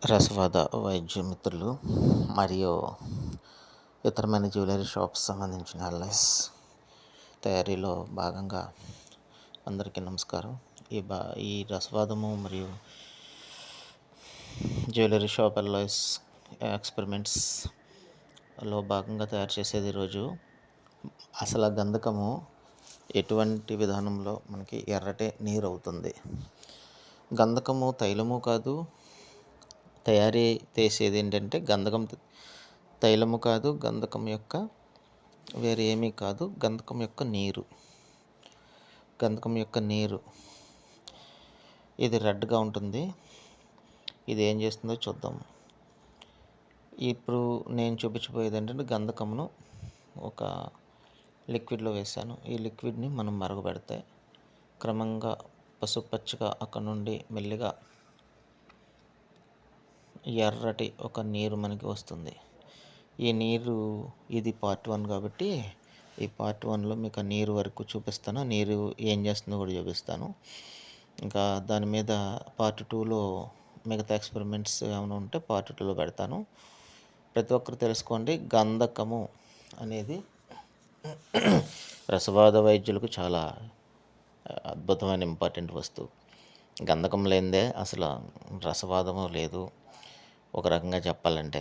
రసవాద వైద్య మిత్రులు మరియు ఇతరమైన జ్యువెలరీ షాప్స్ సంబంధించిన అలైస్ తయారీలో భాగంగా అందరికీ నమస్కారం. ఈ రసవాదము మరియు జ్యువెలరీ షాప్ అలైస్ ఎక్స్పెరిమెంట్స్లో భాగంగా తయారు చేసేది ఈరోజు అసలు గంధకము ఎటువంటి విధానంలో మనకి ఎర్రటి నీరు అవుతుంది. గంధకము తైలము కాదు, తయారీ చేసేది ఏంటంటే గంధకం తైలము కాదు, గంధకం యొక్క వేరే ఏమీ కాదు, గంధకం యొక్క నీరు ఇది రెడ్గా ఉంటుంది. ఇది ఏం చేస్తుందో చూద్దాం. ఇప్పుడు నేను చూపించబోయేది ఏంటంటే గంధకమును ఒక లిక్విడ్లో వేసాను. ఈ లిక్విడ్ని మనం మరగబెడితే క్రమంగా పసుపచ్చగా అక్కడ నుండి మెల్లిగా ఎర్రటి ఒక నీరు మనకి వస్తుంది. ఈ నీరు ఇది పార్ట్ 1 కాబట్టి ఈ పార్ట్ 1లో మీకు ఆ నీరు వరకు చూపిస్తాను. నీరు ఏం చేస్తుందో కూడా చూపిస్తాను. ఇంకా దాని మీద పార్ట్ 2లో మిగతా ఎక్స్పెరిమెంట్స్ ఏమైనా ఉంటే పార్ట్ 2లో పెడతాను. ప్రతి ఒక్కరు తెలుసుకోండి, గంధకము అనేది రసవాద వైద్యులకు చాలా అద్భుతమైన ఇంపార్టెంట్ వస్తువు. గంధకం లేనిదే అసలు రసవాదము లేదు ఒక రకంగా చెప్పాలంటే.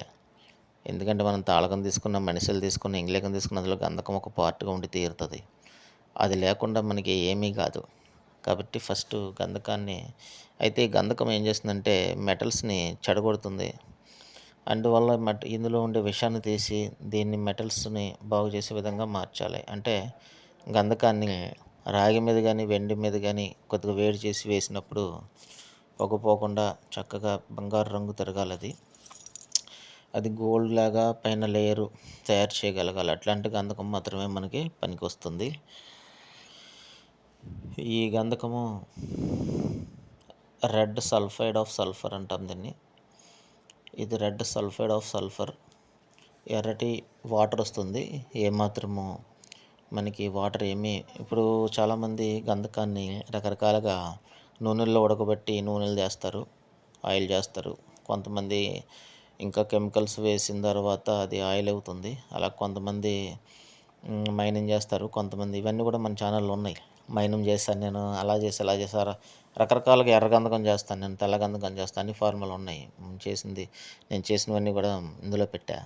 ఎందుకంటే మనం తాళకం తీసుకున్న, మనిషిలు తీసుకున్న, ఇంగ్లీకం తీసుకున్న అందులో గంధకం ఒక పార్ట్గా ఉండి తీరుతుంది. అది లేకుండా మనకి ఏమీ కాదు. కాబట్టి ఫస్ట్ గంధకాన్ని అయితే ఈ గంధకం ఏం చేస్తుందంటే మెటల్స్ని చెడగొడుతుంది. అందువల్ల ఇందులో ఉండే విషాన్ని తీసి దీన్ని మెటల్స్ని బాగు చేసే విధంగా మార్చాలి. అంటే గంధకాన్ని రాగి మీద కానీ వెండి మీద కానీ కొద్దిగా వేడి చేసి వేసినప్పుడు పొగపోకుండా చక్కగా బంగారు రంగు తిరగాలి. అది గోల్డ్ లాగా పైన లేయరు తయారు చేయగలగాలి. అట్లాంటి గంధకం మాత్రమే మనకి పనికి వస్తుంది. ఈ గంధకము రెడ్ సల్ఫైడ్ ఆఫ్ సల్ఫర్ అంటాం దీన్ని. ఇది రెడ్ సల్ఫైడ్ ఆఫ్ సల్ఫర్. ఎర్రటి వాటర్ వస్తుంది. ఏమాత్రము మనకి వాటర్ ఏమీ ఇప్పుడు చాలామంది గంధకాన్ని రకరకాలుగా నూనెల్లో ఉడకబెట్టి నూనెలు చేస్తారు, ఆయిల్ చేస్తారు. కొంతమంది ఇంకా కెమికల్స్ వేసిన తర్వాత అది ఆయిల్ అవుతుంది. అలా కొంతమంది మైనింగ్ చేస్తారు. కొంతమంది ఇవన్నీ కూడా మన ఛానల్లో ఉన్నాయి. మైనింగ్ చేశాను నేను, అలా చేసి ఇలా చేశారు. రకరకాలుగా ఎర్ర గంధకం చేస్తాను నేను, తెల్ల గంధకం చేస్తాను, అన్ని ఫార్ములా ఉన్నాయి. నేను చేసినవన్నీ కూడా ఇందులో పెట్టా.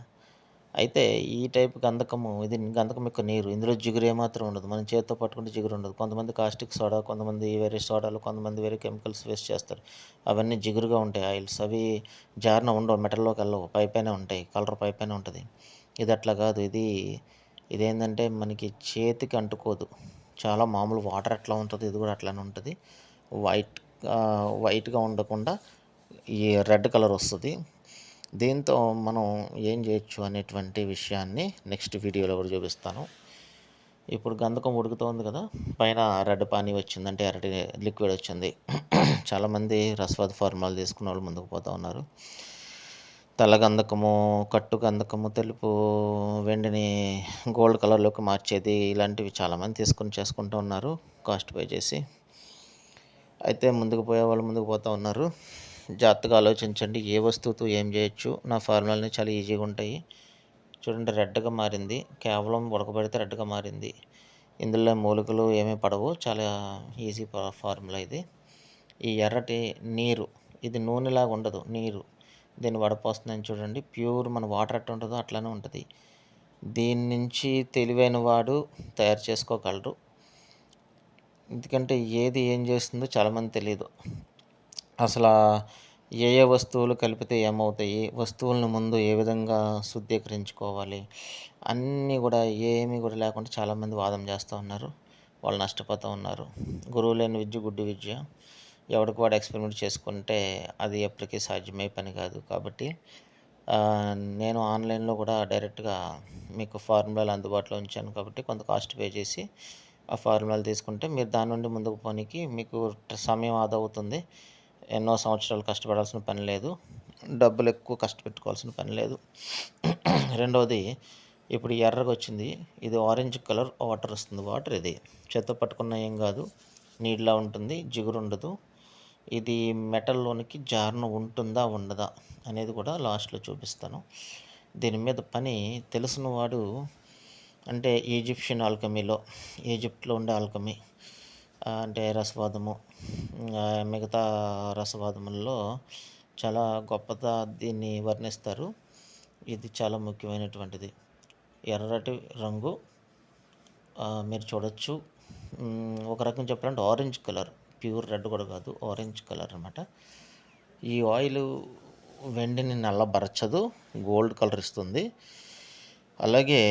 అయితే ఈ టైప్ గంధకము ఇది గంధకం యొక్క నీరు. ఇందులో జిగురు ఏమాత్రం ఉండదు. మనం చేతితో పట్టుకుంటే జిగురు ఉండదు. కొంతమంది కాస్టిక్ సోడా, కొంతమంది వేరే సోడాలు, కొంతమంది వేరే కెమికల్స్ వేస్ట్ చేస్తారు. అవన్నీ జిగురుగా ఉంటాయి ఆయిల్స్. అవి జారిన ఉండవు, మెటల్లోకి వెళ్ళవు, పైపైనే ఉంటాయి, కలర్ పైపైనే ఉంటుంది. ఇది అట్లా కాదు. ఇదేంటంటే మనకి చేతికి అంటుకోదు. చాలా మామూలు వాటర్ ఎట్లా ఉంటుందో ఇది కూడా అట్లానే ఉంటుంది. వైట్గా ఉండకుండా ఈ రెడ్ కలర్ వస్తుంది. దీంతో మనం ఏం చేయొచ్చు అనేటువంటి విషయాన్ని నెక్స్ట్ వీడియోలో కూడా చూపిస్తాను. ఇప్పుడు గంధకం ఉడుకుతోంది కదా, పైన రెడ్ పానీ వచ్చిందంటే ఎర్రటి లిక్విడ్ వచ్చింది. చాలామంది రసవాద ఫార్ములాలు తీసుకున్న వాళ్ళు ముందుకు పోతూ ఉన్నారు. తెల్ల గంధకము, కట్టు గంధకము, తెలుపు వెండిని గోల్డ్ కలర్లోకి మార్చేది, ఇలాంటివి చాలామంది చేసుకుంటూ ఉన్నారు కాస్ట్ పే చేసి. అయితే ముందుకు పోయే వాళ్ళు ముందుకు పోతూ ఉన్నారు. జాగ్రత్తగా ఆలోచించండి, ఏ వస్తువుతో ఏం చేయొచ్చు. నా ఫార్ములాని చాలా ఈజీగా ఉంటాయి. చూడండి, రెడ్గా మారింది, కేవలం ఉడకబెడితే రెడ్గా మారింది. ఇందులో మూలికలు ఏమీ పడవు, చాలా ఈజీ ఫార్ములా ఇది. ఈ ఎర్రటి నీరు, ఇది నూనెలాగా ఉండదు, నీరు. దీన్ని వడపోస్తుందని చూడండి, ప్యూర్ మన వాటర్ ఎట్లా ఉంటుందో అట్లానే ఉంటుంది. దీని నుంచి తెలివైన వాడు తయారు చేసుకోగలరు. ఎందుకంటే ఏది ఏం చేస్తుందో చాలామంది తెలియదు. అసలు ఏ వస్తువులు కలిపితే ఏమవుతాయి, వస్తువులను ముందు ఏ విధంగా శుద్ధీకరించుకోవాలి, అన్నీ కూడా ఏమీ కూడా లేకుండా చాలామంది వాదన చేస్తూ ఉన్నారు. వాళ్ళు నష్టపోతూ ఉన్నారు. గురువు లేని విద్య గుడ్డి విద్య. ఎవరికి వాడు ఎక్స్పెరిమెంట్ చేసుకుంటే అది ఎప్పటికీ సాధ్యమయ్యే పని కాదు. కాబట్టి నేను ఆన్లైన్లో కూడా డైరెక్ట్గా మీకు ఫార్ములాలు అందుబాటులో ఉంచాను. కాబట్టి కొంత కాస్ట్ పే చేసి ఆ ఫార్ములాలు తీసుకుంటే మీరు దాని నుండి ముందుకు పోనీకి మీకు సమయం ఆదా అవుతుంది. ఎన్నో సంవత్సరాలు కష్టపడాల్సిన పని లేదు, డబ్బులు ఎక్కువ కష్టపెట్టుకోవాల్సిన పని లేదు. రెండవది, ఇప్పుడు ఎర్రగా వచ్చింది, ఇది ఆరెంజ్ కలర్ వాటర్ వస్తుంది. వాటర్ ఇది చేత్తో పట్టుకున్న ఏం కాదు, నీళ్ళలా ఉంటుంది, జిగురు ఉండదు. ఇది మెటల్‌లోనికి జారణ ఉంటుందా? ఉండదా? అనేది కూడా లాస్ట్‌లో చూపిస్తాను. దీని మీద పని తెలిసినవాడు అంటే ఈజిప్ట్‌లో ఉండే ఆల్కెమీ అంటే రసవాదము మిగతా రసవాదముల్లో చాలా గొప్పగా దీన్ని వర్ణిస్తారు. ఇది చాలా ముఖ్యమైనటువంటిది. ఎర్రటి రంగు మీరు చూడొచ్చు. ఒక రకంగా చెప్పాలంటే ఆరెంజ్ కలర్, ప్యూర్ రెడ్ కూడా కాదు, ఆరెంజ్ కలర్ అనమాట. ఈ ఆయిలు వెండిని నల్లబరచదు, గోల్డ్ కలర్ ఇస్తుంది. అలాగే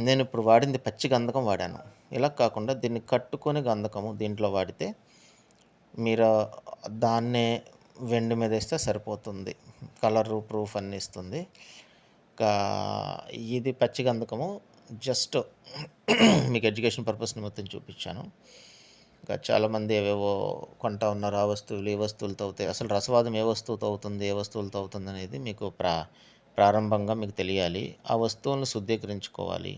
నేను ఇప్పుడు వాడింది పచ్చి గంధకం వాడాను. ఇలా కాకుండా దీన్ని కట్టుకొని గంధకము దీంట్లో వాడితే మీరు దాన్నే వెండి మీద వేస్తే సరిపోతుంది. కలరు ప్రూఫ్ అన్నీ ఇస్తుంది. ఇది పచ్చి గంధకము జస్ట్ మీకు ఎడ్యుకేషన్ పర్పస్ నిమిత్తం చూపించాను. ఇంకా చాలామంది ఏవేవో కొంటా ఉన్నారు. ఆ వస్తువులు ఈ వస్తువులతో అవుతాయి. అసలు రసవాదం ఏ వస్తువుతో అవుతుంది, ఏ వస్తువులతో అవుతుంది అనేది మీకు ప్రారంభంగా మీకు తెలియాలి. ఆ వస్తువులను శుద్ధీకరించుకోవాలి.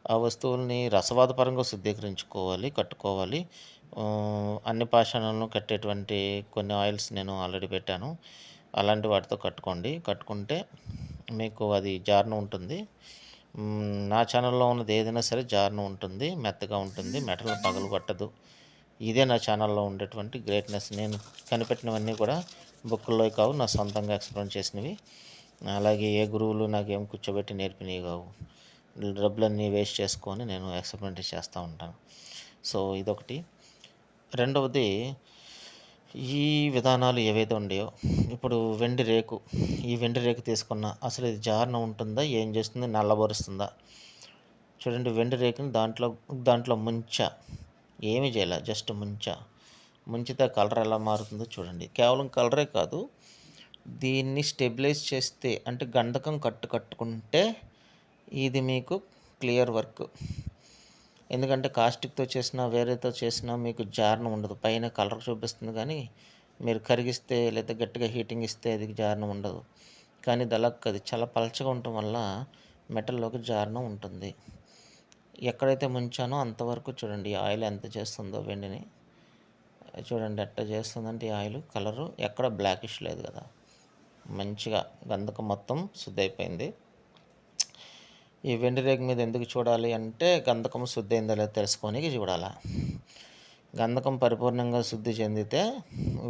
ఆ వస్తువుల్ని రసవాదపరంగా శుద్ధీకరించుకోవాలి, కట్టుకోవాలి. అన్ని పాషాణాలను కట్టేటువంటి కొన్ని ఆయిల్స్ నేను ఆల్రెడీ పెట్టాను. అలాంటి వాటితో కట్టుకుంటే మీకు అది జారణ ఉంటుంది. నా ఛానల్లో ఉన్నది ఏదైనా సరే జారణ ఉంటుంది, మెత్తగా ఉంటుంది, మెటల్ పగలగొట్టదు. ఇదే నా ఛానల్లో ఉండేటువంటి గ్రేట్నెస్. నేను కనిపెట్టినవన్నీ కూడా బుక్కుల్లో కావు, నా సొంతంగా ఎక్స్పెరిమెంట్ చేసినవి. అలాగే ఏ గురువులు నాకేం కూర్చోబెట్టి నేర్పినవి కావు. డబ్బులన్నీ వేస్ట్ చేసుకొని నేను ఎక్స్పెరిమెంట్ చేస్తూ ఉంటాను. సో ఇదొకటి. రెండవది, ఈ విధానాలు ఏవైతే ఉన్నాయో ఇప్పుడు ఈ వెండి రేకు తీసుకున్న అసలు ఇది జారణ ఉంటుందా, ఏం చేస్తుంది, నల్లబరుస్తుందా? చూడండి, వెండి రేకుని దాంట్లో ఏమీ చేయాలి, జస్ట్ ముంచితే కలర్ ఎలా మారుతుందో చూడండి. కేవలం కలరే కాదు, దీన్ని స్టెబిలైజ్ చేస్తే అంటే గంధకం కట్టుకుంటే ఇది మీకు క్లియర్ వర్క్. ఎందుకంటే కాస్టిక్తో చేసినా వేరేతో చేసినా మీకు జారణ ఉండదు. పైన కలర్ చూపిస్తుంది కానీ మీరు కరిగిస్తే లేదా గట్టిగా హీటింగ్ ఇస్తే అది జారణ ఉండదు. కానీ అది చాలా పలచగా ఉండటం వల్ల మెటల్లోకి జారణ ఉంటుంది. ఎక్కడైతే ముంచానో అంతవరకు చూడండి ఆయిల్ ఎంత చేస్తుందో వెండిని. చూడండి ఎట్లా చేస్తుందంటే ఈ ఆయిల్ కలరు ఎక్కడ బ్లాకిష్ లేదు కదా, మంచిగా గంధకం మొత్తం శుద్ధి అయిపోయింది. ఈ వెండి రేకు మీద ఎందుకు చూడాలి అంటే గంధకం శుద్ధి అయిందో లేదో తెలుసుకోనికి చూడాలి. గంధకం పరిపూర్ణంగా శుద్ధి చెందితే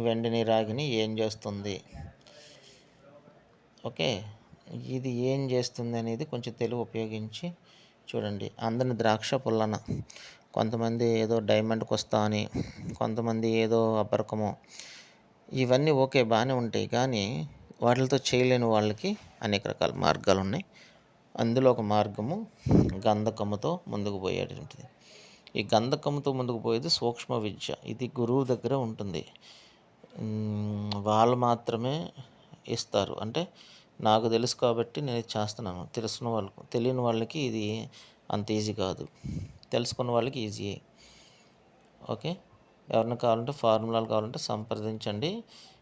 వెండిని రాగిని ఏం చేస్తుంది, ఓకే, ఇది ఏం చేస్తుంది అనేది కొంచెం తెలివి ఉపయోగించి చూడండి. అందరిని ద్రాక్ష పుల్లన, కొంతమంది ఏదో డైమండ్కి వస్తా అని, కొంతమంది ఏదో అపరకమో, ఇవన్నీ ఓకే బాగానే ఉంటాయి. కానీ వాటితో చేయలేని వాళ్ళకి అనేక రకాల మార్గాలు ఉన్నాయి. అందులో ఒక మార్గము గంధకముతో ముందుకు పోయేటువంటిది. ఈ గంధకముతో ముందుకు పోయేది సూక్ష్మ విద్య. ఇది గురువు దగ్గర ఉంటుంది. వాళ్ళు మాత్రమే ఇస్తారు. అంటే నాకు తెలుసు కాబట్టి నేను ఇది చేస్తున్నాను. తెలియని వాళ్ళకి ఇది అంత ఈజీ కాదు, తెలుసుకున్న వాళ్ళకి ఈజీ. ఓకే, ఎవరైనా కావాలంటే ఫార్ములాలు కావాలంటే సంప్రదించండి.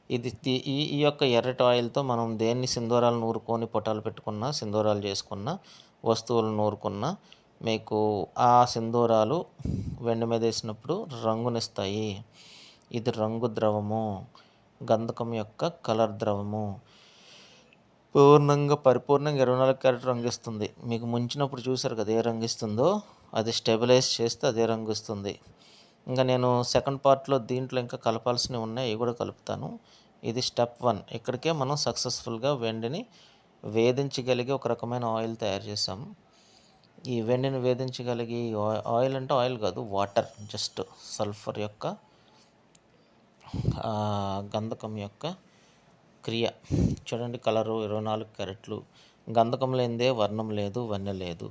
ఈ యొక్క ఎర్రటి ఆయిల్తో మనం దేన్ని సింధూరాలు నూరుకొని పొటాలు పెట్టుకున్నా, సింధూరాలు చేసుకున్న వస్తువులు నూరుకున్నా మీకు ఆ సింధూరాలు వెండి మీద వేసినప్పుడు రంగునిస్తాయి. ఇది రంగు ద్రవము, గంధకం యొక్క కలర్ ద్రవము. పరిపూర్ణంగా 24 క్యారెట్ రంగు ఇస్తుంది. మీకు ముంచినప్పుడు చూసారు కదా ఏ రంగు ఇస్తుందో, అది స్టెబిలైజ్ చేస్తే అదే రంగు ఇస్తుంది. ఇంకా నేను సెకండ్ పార్ట్లో దీంట్లో ఇంకా కలపాల్సినవి ఉన్నాయి, అవి కూడా కలుపుతాను. ఇది స్టెప్ 1. ఇక్కడికే మనం సక్సెస్ఫుల్గా వెండిని వేధించగలిగే ఒక రకమైన ఆయిల్ తయారు చేసాము. ఈ వెండిని వేధించగలిగి ఆయిల్ అంటే ఆయిల్ కాదు, వాటర్, జస్ట్ సల్ఫర్ యొక్క గంధకం యొక్క క్రియ. చూడండి కలరు 24 క్యారెట్లు. గంధకం లేనిదే వర్ణం లేదు, వన్నె లేదు.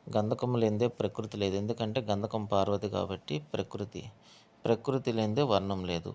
గంధకం లేనిదే ప్రకృతి లేదు. ఎందుకంటే గంధకం పార్వతి కాబట్టి ప్రకృతి లేనిదే వర్ణం లేదు.